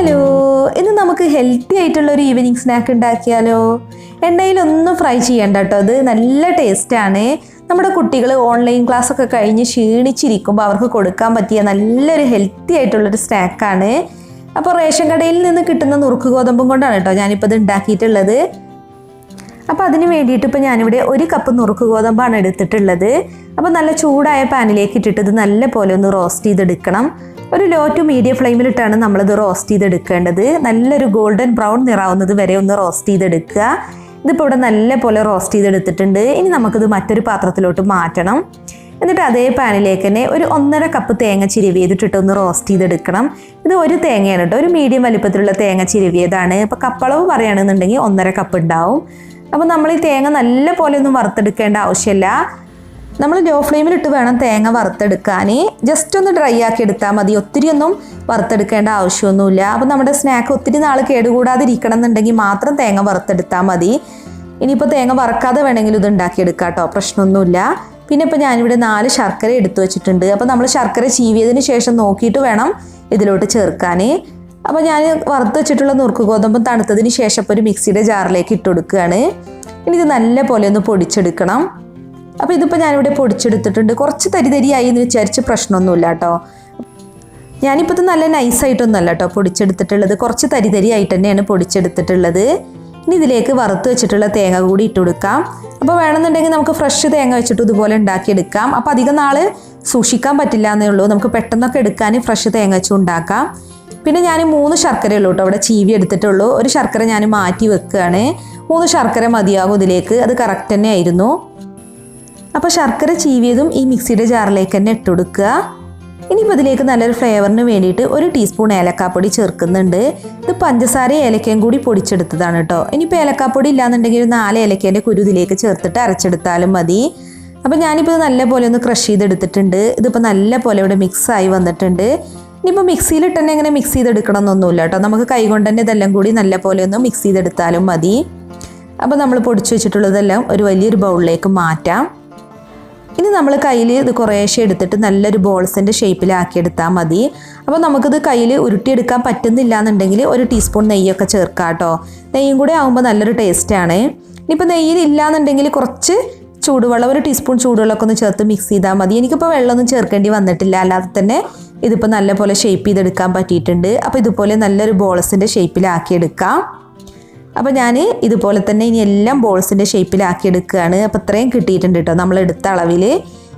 Hello, ഇന്ന് നമുക്ക് healthy ആയിട്ടുള്ള ഒരു ഈവനിങ് സ്നാക്ക് ഉണ്ടാക്കിയാലോ? എണ്ണയിലൊന്നും ഫ്രൈ ചെയ്യണ്ട കേട്ടോ, ഇത് നല്ല ടേസ്റ്റാണ്. നമ്മുടെ കുട്ടികൾ ഓൺലൈൻ ക്ലാസ് ഒക്കെ കഴിഞ്ഞ് ക്ഷീണിച്ചിരിക്കുമ്പോൾ അവർക്ക് കൊടുക്കാൻ പറ്റിയ നല്ലൊരു ഹെൽത്തി ആയിട്ടുള്ളൊരു സ്നാക്കാണ്. അപ്പോൾ റേഷൻ കടയിൽ നിന്ന് കിട്ടുന്ന നുറുക്ക് ഗോതമ്പും കൊണ്ടാണ് കേട്ടോ ഞാനിപ്പോൾ ഇത് ഉണ്ടാക്കിയിട്ടുള്ളത്. അപ്പോൾ അതിന് വേണ്ടിയിട്ട് ഇപ്പോൾ ഞാനിവിടെ 1 കപ്പ് നുറുക്ക് ഗോതമ്പാണ് എടുത്തിട്ടുള്ളത്. അപ്പോൾ നല്ല ചൂടായ പാനിലേക്ക് ഇട്ടിട്ട് ഇത് നല്ല പോലെ ഒന്ന് റോസ്റ്റ് ചെയ്തെടുക്കണം. ഒരു ലോ ടു മീഡിയം ഫ്ലെയിമിലിട്ടാണ് നമ്മളിത് റോസ്റ്റ് ചെയ്തെടുക്കേണ്ടത്. നല്ലൊരു ഗോൾഡൻ ബ്രൗൺ നിറാവുന്നത് വരെ ഒന്ന് റോസ്റ്റ് ചെയ്തെടുക്കുക. ഇതിപ്പോൾ ഇവിടെ നല്ല പോലെ റോസ്റ്റ് ചെയ്തെടുത്തിട്ടുണ്ട്. ഇനി നമുക്കിത് മറ്റൊരു പാത്രത്തിലോട്ട് മാറ്റണം. എന്നിട്ട് അതേ പാനിലേക്ക് തന്നെ ഒരു 1.5 കപ്പ് തേങ്ങ ചിരവിയതിട്ടിട്ട് ഒന്ന് റോസ്റ്റ് ചെയ്തെടുക്കണം. ഇത് ഒരു തേങ്ങയാണ് കേട്ടോ, ഒരു മീഡിയം വലിപ്പത്തിലുള്ള തേങ്ങ ചിരവിയതാണ്. ഇപ്പോൾ കപ്പളവ് പറയുകയാണെന്നുണ്ടെങ്കിൽ 1.5 കപ്പ് ഉണ്ടാവും. അപ്പോൾ നമ്മൾ ഈ തേങ്ങ നല്ല പോലെ ഒന്നും വറുത്തെടുക്കേണ്ട ആവശ്യമില്ല. നമ്മൾ ലോ ഫ്ലെയിമിലിട്ട് വേണം തേങ്ങ വറുത്തെടുക്കാൻ. ജസ്റ്റ് ഒന്ന് ഡ്രൈ ആക്കി എടുത്താൽ മതി, ഒത്തിരി ഒന്നും വറുത്തെടുക്കേണ്ട ആവശ്യമൊന്നുമില്ല. അപ്പോൾ നമ്മുടെ സ്നാക്ക് ഒത്തിരി നാൾ കേടുകൂടാതിരിക്കണം എന്നുണ്ടെങ്കിൽ മാത്രം തേങ്ങ വറുത്തെടുത്താൽ മതി. ഇനിയിപ്പോൾ തേങ്ങ വറക്കാതെ വേണമെങ്കിലും ഇത് ഉണ്ടാക്കിയെടുക്കാം കേട്ടോ, പ്രശ്നമൊന്നുമില്ല. പിന്നെ ഇപ്പോൾ ഞാനിവിടെ 4 ശർക്കര എടുത്തു വെച്ചിട്ടുണ്ട്. അപ്പോൾ നമ്മൾ ശർക്കര ചീവിയതിന് ശേഷം നോക്കിയിട്ട് വേണം ഇതിലോട്ട് ചേർക്കാൻ. അപ്പോൾ ഞാൻ വറുത്ത് വെച്ചിട്ടുള്ള നുറുക്ക് ഗോതമ്പ് തണുത്തതിന് ശേഷം ഇപ്പോൾ ഒരു മിക്സിയുടെ ജാറിലേക്ക് ഇട്ട് കൊടുക്കുകയാണ്. ഇനി ഇത് നല്ല പോലെ ഒന്ന് പൊടിച്ചെടുക്കണം. അപ്പോൾ ഇതിപ്പോൾ ഞാനിവിടെ പൊടിച്ചെടുത്തിട്ടുണ്ട്. കുറച്ച് തരിതരിയായി എന്ന് വിചാരിച്ച് പ്രശ്നമൊന്നുമില്ല കേട്ടോ. ഞാനിപ്പോൾ ഇത് നല്ല നൈസായിട്ടൊന്നുമല്ല കേട്ടോ പൊടിച്ചെടുത്തിട്ടുള്ളത്, കുറച്ച് തരിതരിയായിട്ട് തന്നെയാണ് പൊടിച്ചെടുത്തിട്ടുള്ളത്. ഇനി ഇതിലേക്ക് വറുത്ത് വെച്ചിട്ടുള്ള തേങ്ങ കൂടി ഇട്ട് കൊടുക്കാം. അപ്പോൾ വേണമെന്നുണ്ടെങ്കിൽ നമുക്ക് ഫ്രഷ് തേങ്ങ വെച്ചിട്ട് ഇതുപോലെ ഉണ്ടാക്കിയെടുക്കാം. അപ്പോൾ അധികം നാൾ സൂക്ഷിക്കാൻ പറ്റില്ല എന്നേ ഉള്ളൂ, നമുക്ക് പെട്ടെന്നൊക്കെ എടുക്കാൻ ഫ്രഷ് തേങ്ങ വെച്ച് ഉണ്ടാക്കാം. പിന്നെ ഞാൻ 3 ശർക്കരയുള്ളൂ കേട്ടോ അവിടെ ചീവി എടുത്തിട്ടുള്ളൂ. ഒരു ശർക്കര ഞാൻ മാറ്റി വെക്കുകയാണ്. 3 ശർക്കര മതിയാകും ഇതിലേക്ക്, അത് കറക്റ്റ് തന്നെ ആയിരുന്നു. അപ്പോൾ ശർക്കര ചീവിയതും ഈ മിക്സിയുടെ ജാറിലേക്ക് തന്നെ ഇട്ട് കൊടുക്കുക. ഇനിയിപ്പോൾ ഇതിലേക്ക് നല്ലൊരു ഫ്ലേവറിന് വേണ്ടിയിട്ട് 1 ടീസ്പൂൺ ഏലക്കാപ്പൊടി ചേർക്കുന്നുണ്ട്. ഇത് പഞ്ചസാരയും ഏലക്കയും കൂടി പൊടിച്ചെടുത്തതാണ് കേട്ടോ. ഇനിയിപ്പോൾ ഏലക്കാപ്പൊടി ഇല്ലാന്നുണ്ടെങ്കിൽ 4 ഏലക്കേൻ്റെ കുരു ഇതിലേക്ക് ചേർത്തിട്ട് അരച്ചെടുത്താലും മതി. അപ്പോൾ ഞാനിപ്പോൾ ഇത് നല്ല പോലെ ഒന്ന് ക്രഷ് ചെയ്തെടുത്തിട്ടുണ്ട്. ഇതിപ്പോൾ നല്ല പോലെ ഇവിടെ മിക്സായി വന്നിട്ടുണ്ട്. ഇനിയിപ്പോൾ മിക്സിയിലിട്ട് തന്നെ ഇങ്ങനെ മിക്സ് ചെയ്തെടുക്കണം എന്നൊന്നുമില്ല കേട്ടോ, നമുക്ക് കൈകൊണ്ട് തന്നെ ഇതെല്ലാം കൂടി നല്ല പോലെ ഒന്ന് മിക്സ് ചെയ്തെടുത്താലും മതി. അപ്പോൾ നമ്മൾ പൊടിച്ചു വെച്ചിട്ടുള്ളതെല്ലാം ഒരു വലിയൊരു ബൗളിലേക്ക് മാറ്റാം. ഇനി നമ്മൾ കയ്യിൽ ഇത് കുറേശ്ശെ എടുത്തിട്ട് നല്ലൊരു ബോൾസിൻ്റെ ഷേപ്പിലാക്കിയെടുത്താൽ മതി. അപ്പോൾ നമുക്കിത് കയ്യിൽ ഉരുട്ടിയെടുക്കാൻ പറ്റുന്നില്ല എന്നുണ്ടെങ്കിൽ 1 ടീസ്പൂൺ നെയ്യൊക്കെ ചേർക്കാം കേട്ടോ. നെയ്യും കൂടെ ആകുമ്പോൾ നല്ലൊരു ടേസ്റ്റാണ്. ഇനിയിപ്പോൾ നെയ്യിലില്ല എന്നുണ്ടെങ്കിൽ കുറച്ച് ചൂടുവെള്ളം, 1 ടീസ്പൂൺ ചൂടുവെള്ളമൊക്കെ ഒന്ന് ചേർത്ത് മിക്സ് ചെയ്താൽ മതി. എനിക്കിപ്പോൾ വെള്ളമൊന്നും ചേർക്കേണ്ടി വന്നിട്ടില്ല, അല്ലാതെ തന്നെ ഇതിപ്പോൾ നല്ല പോലെ ഷേപ്പ് ചെയ്തെടുക്കാൻ പറ്റിയിട്ടുണ്ട്. അപ്പോൾ ഇതുപോലെ നല്ലൊരു ബോൾസിൻ്റെ ഷേപ്പിലാക്കിയെടുക്കാം. അപ്പോൾ ഞാൻ ഇതുപോലെ തന്നെ ഇനി എല്ലാം ബോൾസിൻ്റെ ഷേപ്പിലാക്കിയെടുക്കുകയാണ്. അപ്പോൾ ഇത്രയും കിട്ടിയിട്ടുണ്ട് കേട്ടോ നമ്മൾ എടുത്ത അളവിൽ.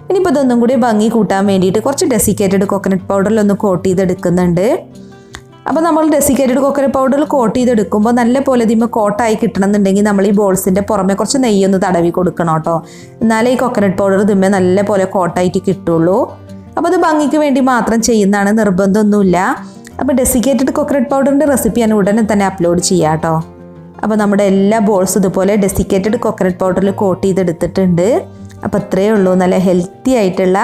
ഇനിയിപ്പോൾ ഇതൊന്നും കൂടി ഭംഗി കൂട്ടാൻ വേണ്ടിയിട്ട് കുറച്ച് ഡെസിക്കേറ്റഡ് കോക്കനട്ട് പൗഡറിലൊന്ന് കോട്ട് ചെയ്തെടുക്കുന്നുണ്ട്. അപ്പോൾ നമ്മൾ ഡെസിക്കേറ്റഡ് കോക്കനട്ട് പൗഡറിൽ കോട്ട് ചെയ്തെടുക്കുമ്പോൾ നല്ല പോലെ ഇതിമ്പോൾ കോട്ടായി കിട്ടണമെന്നുണ്ടെങ്കിൽ നമ്മൾ ഈ ബോൾസിൻ്റെ പുറമെ കുറച്ച് നെയ്യൊന്ന് തടവി കൊടുക്കണം കേട്ടോ, എന്നാലേ ഈ കോക്കനട്ട് പൗഡർ ഇതിന്മേൽ നല്ല പോലെ കോട്ടായിട്ട് കിട്ടുള്ളൂ. അപ്പോൾ അത് ഭംഗിക്ക് വേണ്ടി മാത്രം ചെയ്യുന്നതാണ്, നിർബന്ധമൊന്നുമില്ല. അപ്പോൾ ഡെസിക്കേറ്റഡ് കോക്കനട്ട് പൗഡറിൻ്റെ റെസിപ്പി ഞാൻ ഉടനെ തന്നെ അപ്ലോഡ് ചെയ്യാം കേട്ടോ. അപ്പോൾ നമ്മുടെ എല്ലാ ബോൾസും ഇതുപോലെ ഡെസിക്കേറ്റഡ് കോക്കനട്ട് പൗഡറിൽ കോട്ട് ചെയ്തെടുത്തിട്ടുണ്ട്. അപ്പോൾ ഇത്രയേ ഉള്ളൂ, നല്ല ഹെൽത്തി ആയിട്ടുള്ള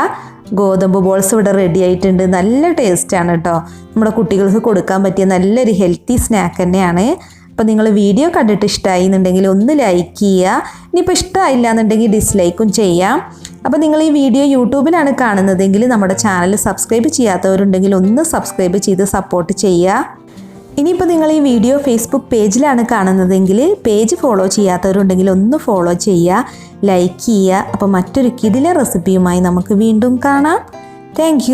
ഗോതമ്പ് ബോൾസ് ഇവിടെ റെഡി ആയിട്ടുണ്ട്. നല്ല ടേസ്റ്റാണ് കേട്ടോ, നമ്മുടെ കുട്ടികൾക്ക് കൊടുക്കാൻ പറ്റിയ നല്ലൊരു ഹെൽത്തി സ്നാക്ക് തന്നെയാണ്. അപ്പോൾ നിങ്ങൾ വീഡിയോ കണ്ടിട്ട് ഇഷ്ടമായി എന്നുണ്ടെങ്കിൽ ഒന്ന് ലൈക്ക് ചെയ്യുക. ഇനിയിപ്പോൾ ഇഷ്ടമായില്ല എന്നുണ്ടെങ്കിൽ ഡിസ്ലൈക്കും ചെയ്യാം. അപ്പോൾ നിങ്ങൾ ഈ വീഡിയോ യൂട്യൂബിലാണ് കാണുന്നതെങ്കിൽ നമ്മുടെ ചാനൽ സബ്സ്ക്രൈബ് ചെയ്യാത്തവരുണ്ടെങ്കിൽ ഒന്ന് സബ്സ്ക്രൈബ് ചെയ്ത് സപ്പോർട്ട് ചെയ്യുക. ഇനിയിപ്പോൾ നിങ്ങൾ ഈ വീഡിയോ ഫേസ്ബുക്ക് പേജിലാണ് കാണുന്നതെങ്കിൽ പേജ് ഫോളോ ചെയ്യാത്തവരുണ്ടെങ്കിൽ ഒന്ന് ഫോളോ ചെയ്യുക, ലൈക്ക് ചെയ്യുക. അപ്പോൾ മറ്റൊരു കിടിലൻ റെസിപ്പിയുമായി നമുക്ക് വീണ്ടും കാണാം. താങ്ക്